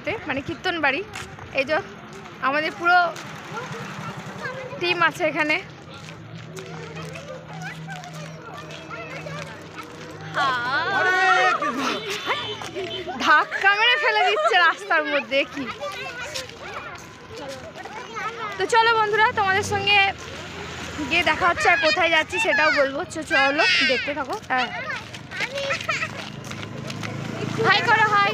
ইয়েতে মানে কীর্তন বাড়ি। এই যে আমাদের পুরো টিম আছে এখানে। ধাক্কা মেরে ফেলে দিচ্ছে রাস্তার মধ্যে কি। তো চলো বন্ধুরা, তোমাদের সঙ্গে গিয়ে দেখা হচ্ছে, আর কোথায় যাচ্ছি সেটাও বলবো। চলো দেখতে থাকো। হ্যাঁ, হাই করো, হাই।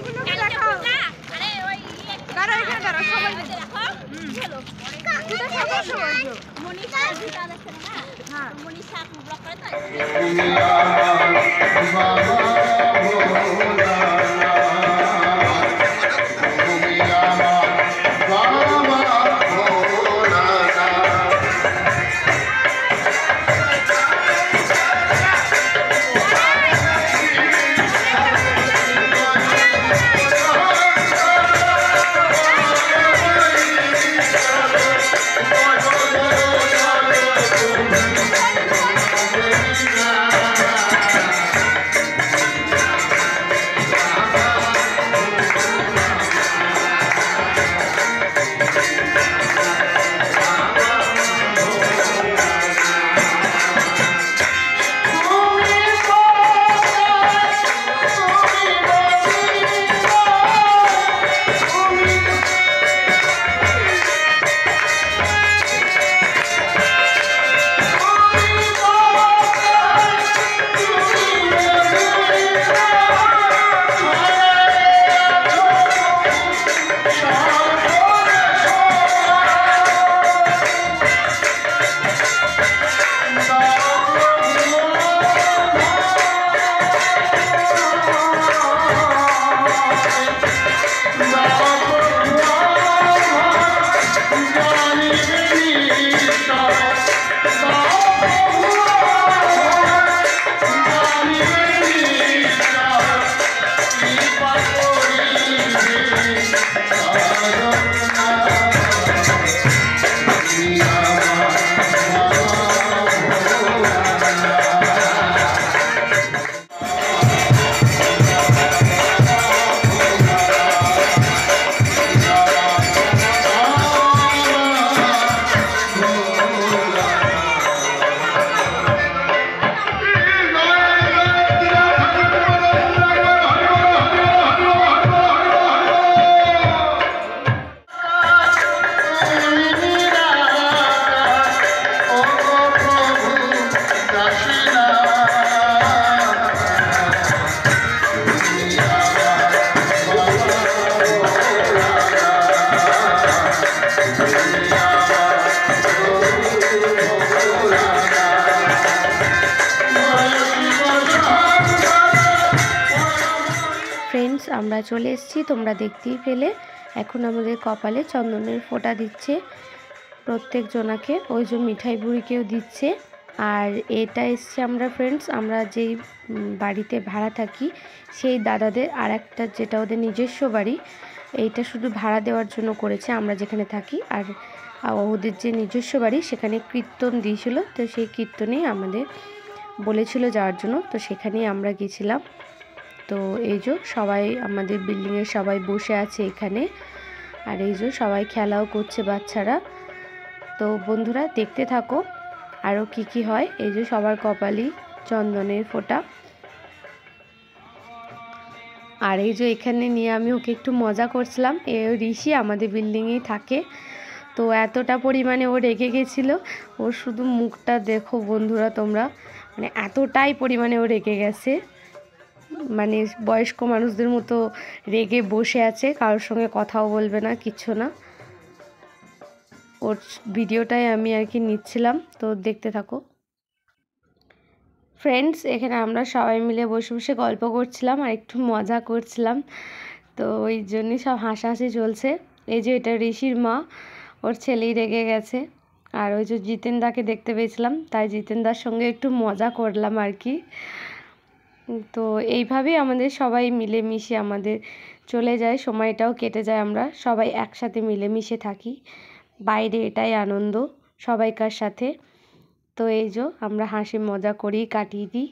আমরা চলে এসেছি, তোমরা দেখতেই পেলে। এখন আমাদের কপালে চন্দনের ফোঁটা দিচ্ছে প্রত্যেক জনাকে, ওই যে মিঠাই বুড়িকেও দিচ্ছে। আর এটা এসছে আমরা ফ্রেন্ডস, আমরা যেই বাড়িতে ভাড়া থাকি সেই দাদাদের আর একটা, যেটা ওদের নিজস্ব বাড়ি, এইটা শুধু ভাড়া দেওয়ার জন্য করেছে আমরা যেখানে থাকি। আর ওদের যে নিজস্ব বাড়ি সেখানে কীর্তন দিয়েছিল, তো সেই কীর্তনেই আমাদের বলেছিল যাওয়ার জন্য, তো সেখানেই আমরা গেছিলাম। তো এই যে সবাই আমাদের বিল্ডিংয়ে সবাই বসে আছে এখানে, আর এই যে সবাই খেলাও করছে বাচ্চারা। তো বন্ধুরা দেখতে থাকো আরও কি হয়। এই যে সবার কপালই চন্দনের ফোঁটা। আর এই যে এখানে নিয়ে আমি ওকে একটু মজা করছিলাম। ঋষি আমাদের বিল্ডিংয়েই থাকে, তো এতটা পরিমাণে ও রেগে গেছিলো, ওর শুধু মুখটা দেখো বন্ধুরা তোমরা, মানে এতটাই পরিমাণে ও রেগে গেছে, মানে বয়স্ক মানুষদের মতো রেগে বসে আছে, কারোর সঙ্গে কথাও বলবে না, কিচ্ছু না। ওর ভিডিওটাই আমি আর কি নিচ্ছিলাম, তো দেখতে থাকো ফ্রেন্ডস। এখানে আমরা সবাই মিলে বসে বসে গল্প করছিলাম আর একটু মজা করছিলাম, তো ওই জন্যই সব হাসাহাসি চলছে। এই যে এটা ঋষির মা, ওর ছেলেই রেগে গেছে। আর ওই যে জিতেনদাকে দেখতে পেয়েছিলাম, তাই জিতেনদার সঙ্গে একটু মজা করলাম আর কি। তো এইভাবেই আমাদের সবাই মিলেমিশে আমাদের চলে যায়, সময়টাও কেটে যায়, আমরা সবাই একসাথে মিলেমিশে থাকি। বাইরে এটাই আনন্দ সবাইকার সাথে। তো এই যে আমরা হাসি মজা করি, কাটিয়ে দিই।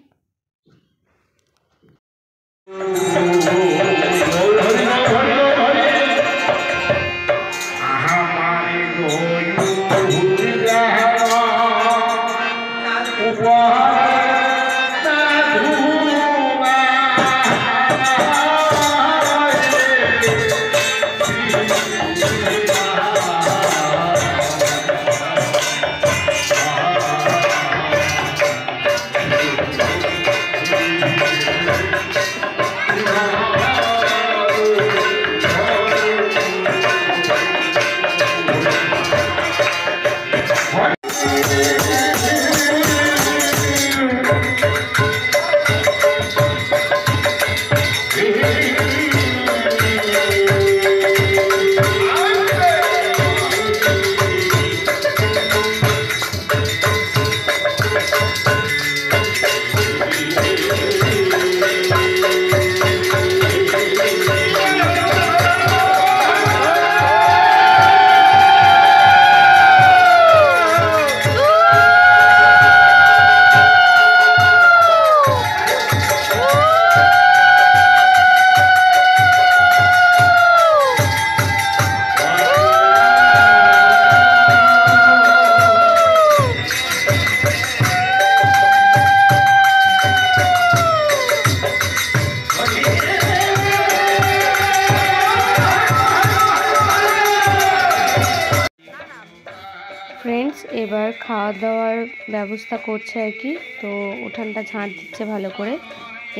ফ্রেন্ডস এবার খাওয়া দাওয়ার ব্যবস্থা করছে আর কি। তো উঠানটা ঝাঁট দিচ্ছে ভালো করে,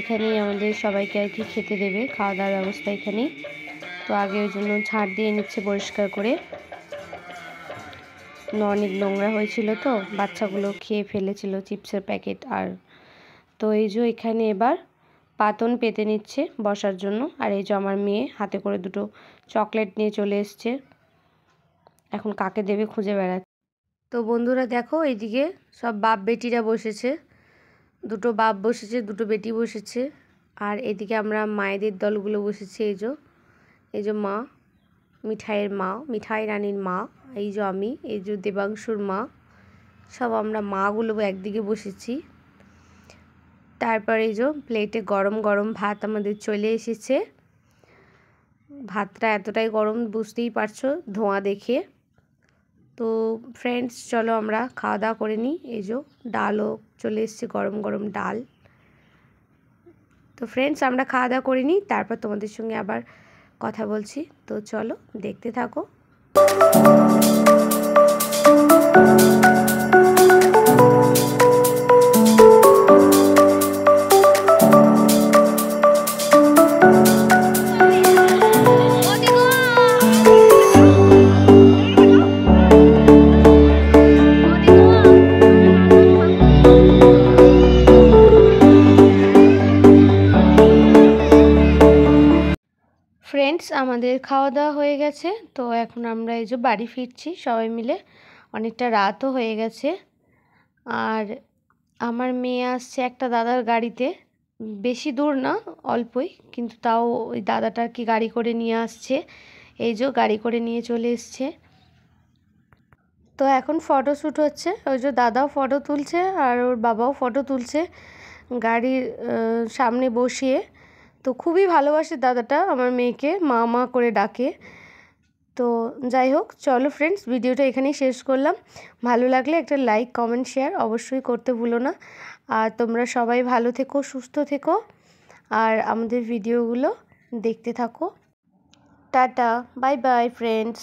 এখানেই আমাদের সবাইকে আর কি খেতে দেবে, খাওয়া দাওয়ার ব্যবস্থা এখানেই। তো আগে ওই জন্য ঝাঁট দিয়ে নিচ্ছে পরিষ্কার করে, অনেক নোংরা হয়েছিল তো, বাচ্চাগুলো খেয়ে ফেলেছিল চিপসের প্যাকেট। আর তো এই যে এখানে এবার পাতন পেতে নিচ্ছে বসার জন্য। আর এই যে আমার মেয়ে হাতে করে দুটো চকলেট নিয়ে চলে এসছে, এখন কাকে দেবে খুঁজে বেড়াচ্ছে। তো বন্ধুরা দেখো, এইদিকে সব বাপ বেটিরা বসেছে, দুটো বাপ বসেছে, দুটো বেটি বসেছে। আর এদিকে আমরা মায়েদের দলগুলো বসেছি। এই যে মা, মিঠাইয়ের মা, মিঠাই রানীর মা, এই যে আমি, এই যে দেবাংশুর মা, সব আমরা মাগুলো একদিকে বসেছি। তারপর এই যে প্লেটে গরম গরম ভাত আমাদের চলে এসেছে। ভাতটা এতটাই গরম বুঝতেই পারছো ধোঁয়া দেখে। তো ফ্রেন্ডস চলো আমরা খাওয়া দাওয়া করে নিই। এই যে ডালও চলে এসছে, গরম গরম ডাল। তো ফ্রেন্ডস আমরা খাওয়া দাওয়া করে নিই, তারপর তোমাদের সঙ্গে আবার কথা বলছি। তো চলো দেখতে থাকো। ফ্রেন্ডস আমাদের খাওয়া দাওয়া হয়ে গেছে। তো এখন আমরা এই যে বাড়ি ফিরছি সবাই মিলে, অনেকটা রাতও হয়ে গেছে। আর আমার মেয়ে আসছে একটা দাদার গাড়িতে, বেশি দূর না, অল্পই, কিন্তু তাও ওই দাদাটা কি গাড়ি করে নিয়ে আসছে। এই যে গাড়ি করে নিয়ে চলে এসছে। তো এখন ফটোশ্যুট হচ্ছে, ওই যে দাদাও ফটো তুলছে আর ওর বাবাও ফটো তুলছে গাড়ির সামনে বসিয়ে। তো খুবই ভালোবাসে দাদাটা আমার মেয়েকে, মা মা করে ডাকে। তো যাই হোক, চলো ফ্রেন্ডস ভিডিওটা এখানেই শেষ করলাম। ভালো লাগলে একটা লাইক কমেন্ট শেয়ার অবশ্যই করতে ভুলো না। আর তোমরা সবাই ভালো থেকো, সুস্থ থেকো, আর আমাদের ভিডিওগুলো দেখতে থাকো। Tata, bye bye friends.